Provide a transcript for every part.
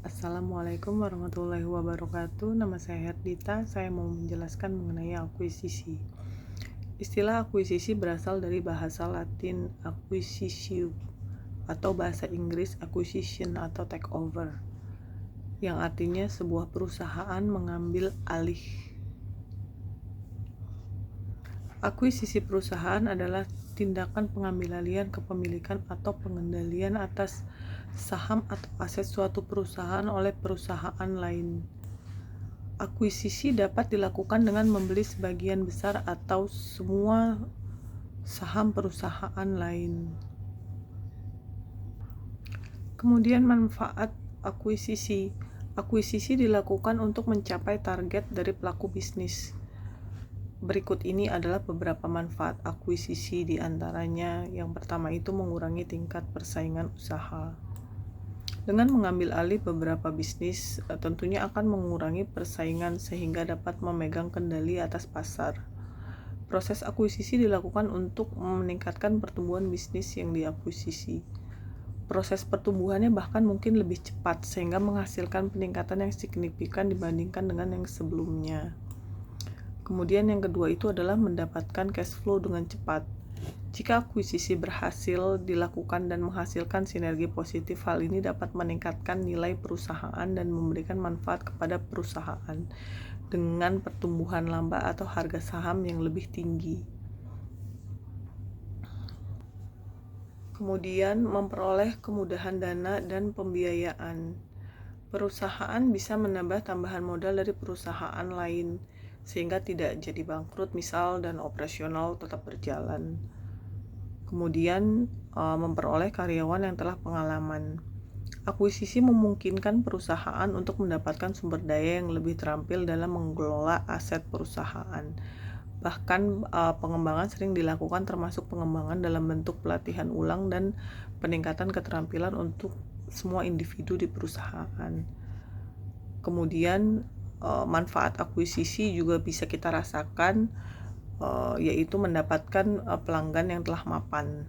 Assalamualaikum warahmatullahi wabarakatuh. Nama saya Herdita. Saya mau menjelaskan mengenai akuisisi. Istilah akuisisi berasal dari bahasa Latin acquisitio atau bahasa Inggris acquisition atau takeover, yang artinya sebuah perusahaan mengambil alih. Akuisisi perusahaan adalah tindakan pengambil alihan kepemilikan atau pengendalian atas saham atau aset suatu perusahaan oleh perusahaan lain. Akuisisi dapat dilakukan dengan membeli sebagian besar atau semua saham perusahaan lain. Kemudian manfaat akuisisi. Akuisisi dilakukan untuk mencapai target dari pelaku bisnis. Berikut ini adalah beberapa manfaat akuisisi, di antaranya yang pertama itu mengurangi tingkat persaingan usaha. Dengan mengambil alih beberapa bisnis, tentunya akan mengurangi persaingan sehingga dapat memegang kendali atas pasar. Proses akuisisi dilakukan untuk meningkatkan pertumbuhan bisnis yang diakuisisi. Proses pertumbuhannya bahkan mungkin lebih cepat sehingga menghasilkan peningkatan yang signifikan dibandingkan dengan yang sebelumnya. Kemudian yang kedua itu adalah mendapatkan cash flow dengan cepat. Jika akuisisi berhasil dilakukan dan menghasilkan sinergi positif, hal ini dapat meningkatkan nilai perusahaan dan memberikan manfaat kepada perusahaan dengan pertumbuhan lambat atau harga saham yang lebih tinggi. Kemudian memperoleh kemudahan dana dan pembiayaan. Perusahaan bisa menambah tambahan modal dari perusahaan lain sehingga tidak jadi bangkrut misal, dan operasional tetap berjalan. Kemudian memperoleh karyawan yang telah pengalaman. Akuisisi memungkinkan perusahaan untuk mendapatkan sumber daya yang lebih terampil dalam mengelola aset perusahaan. Bahkan pengembangan sering dilakukan, termasuk pengembangan dalam bentuk pelatihan ulang dan peningkatan keterampilan untuk semua individu di perusahaan. Kemudian manfaat akuisisi juga bisa kita rasakan, yaitu mendapatkan pelanggan yang telah mapan.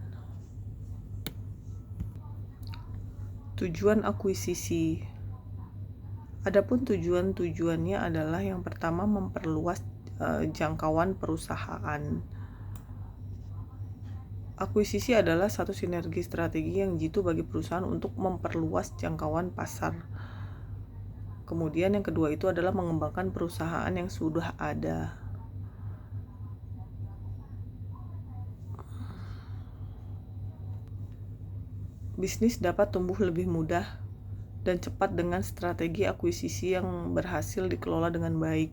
Tujuan akuisisi. Adapun tujuannya adalah yang pertama memperluas jangkauan perusahaan. Akuisisi adalah satu sinergi strategi yang jitu bagi perusahaan untuk memperluas jangkauan pasar. Kemudian yang kedua itu adalah mengembangkan perusahaan yang sudah ada. Bisnis dapat tumbuh lebih mudah dan cepat dengan strategi akuisisi yang berhasil dikelola dengan baik.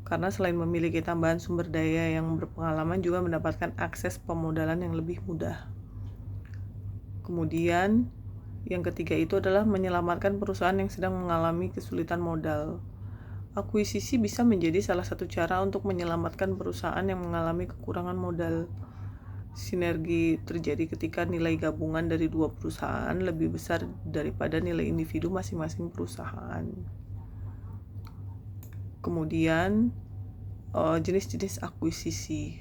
Karena selain memiliki tambahan sumber daya yang berpengalaman, juga mendapatkan akses pemodalan yang lebih mudah. Kemudian yang ketiga itu adalah menyelamatkan perusahaan yang sedang mengalami kesulitan modal. Akuisisi bisa menjadi salah satu cara untuk menyelamatkan perusahaan yang mengalami kekurangan modal. Sinergi terjadi ketika nilai gabungan dari dua perusahaan lebih besar daripada nilai individu masing-masing perusahaan. Kemudian jenis-jenis akuisisi.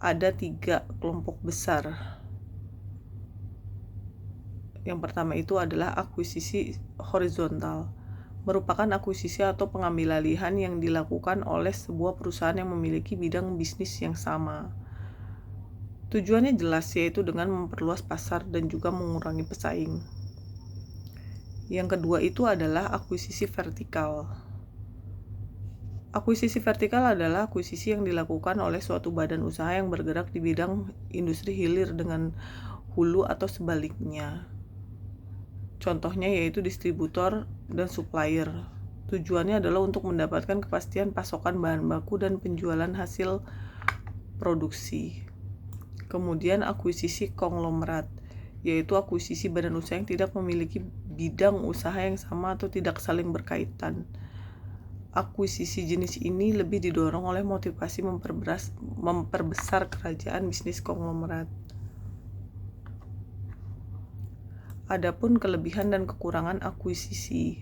Ada 3 kelompok besar. Yang pertama itu adalah akuisisi horizontal, merupakan akuisisi atau pengambil alihan yang dilakukan oleh sebuah perusahaan yang memiliki bidang bisnis yang sama. Tujuannya jelas, yaitu dengan memperluas pasar dan juga mengurangi pesaing. Yang kedua itu adalah akuisisi vertikal. Akuisisi vertikal adalah akuisisi yang dilakukan oleh suatu badan usaha yang bergerak di bidang industri hilir dengan hulu atau sebaliknya. Contohnya yaitu distributor dan supplier. Tujuannya adalah untuk mendapatkan kepastian pasokan bahan baku dan penjualan hasil produksi. Kemudian akuisisi konglomerat, yaitu akuisisi badan usaha yang tidak memiliki bidang usaha yang sama atau tidak saling berkaitan. Akuisisi jenis ini lebih didorong oleh motivasi memperbesar kerajaan bisnis konglomerat. Adapun kelebihan dan kekurangan akuisisi.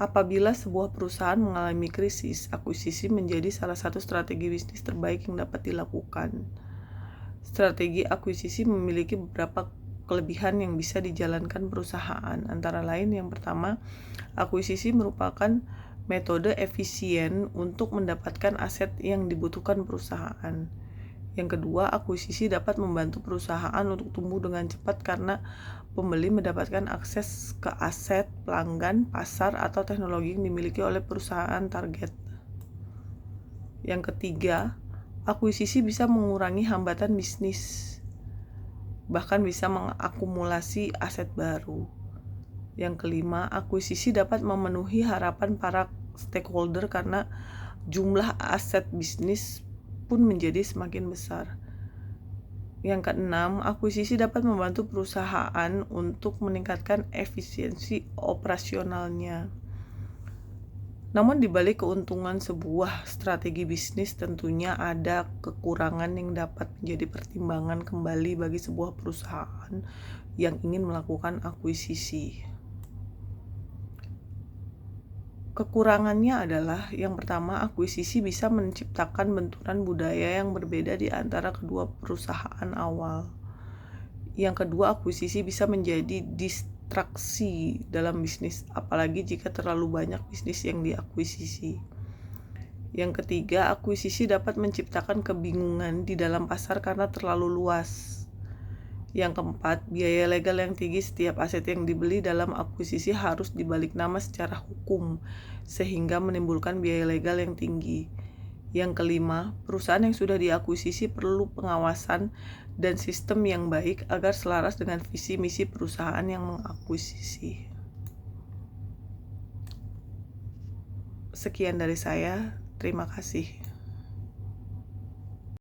Apabila sebuah perusahaan mengalami krisis, akuisisi menjadi salah satu strategi bisnis terbaik yang dapat dilakukan. Strategi akuisisi memiliki beberapa kelebihan yang bisa dijalankan perusahaan. Antara lain, yang pertama, akuisisi merupakan metode efisien untuk mendapatkan aset yang dibutuhkan perusahaan. Yang kedua, akuisisi dapat membantu perusahaan untuk tumbuh dengan cepat karena pembeli mendapatkan akses ke aset, pelanggan, pasar, atau teknologi yang dimiliki oleh perusahaan target. Yang ketiga, akuisisi bisa mengurangi hambatan bisnis, bahkan bisa mengakumulasi aset baru. Yang kelima, akuisisi dapat memenuhi harapan para stakeholder karena jumlah aset bisnis pun menjadi semakin besar. Yang keenam, akuisisi dapat membantu perusahaan untuk meningkatkan efisiensi operasionalnya. Namun di balik keuntungan sebuah strategi bisnis tentunya ada kekurangan yang dapat menjadi pertimbangan kembali bagi sebuah perusahaan yang ingin melakukan akuisisi. Kekurangannya adalah, yang pertama, akuisisi bisa menciptakan benturan budaya yang berbeda di antara kedua perusahaan awal. Yang kedua, akuisisi bisa menjadi distraksi dalam bisnis, apalagi jika terlalu banyak bisnis yang diakuisisi. Yang ketiga, akuisisi dapat menciptakan kebingungan di dalam pasar karena terlalu luas. Yang keempat, biaya legal yang tinggi. Setiap aset yang dibeli dalam akuisisi harus dibalik nama secara hukum, sehingga menimbulkan biaya legal yang tinggi. Yang kelima, perusahaan yang sudah diakuisisi perlu pengawasan dan sistem yang baik agar selaras dengan visi misi perusahaan yang mengakuisisi. Sekian dari saya, terima kasih.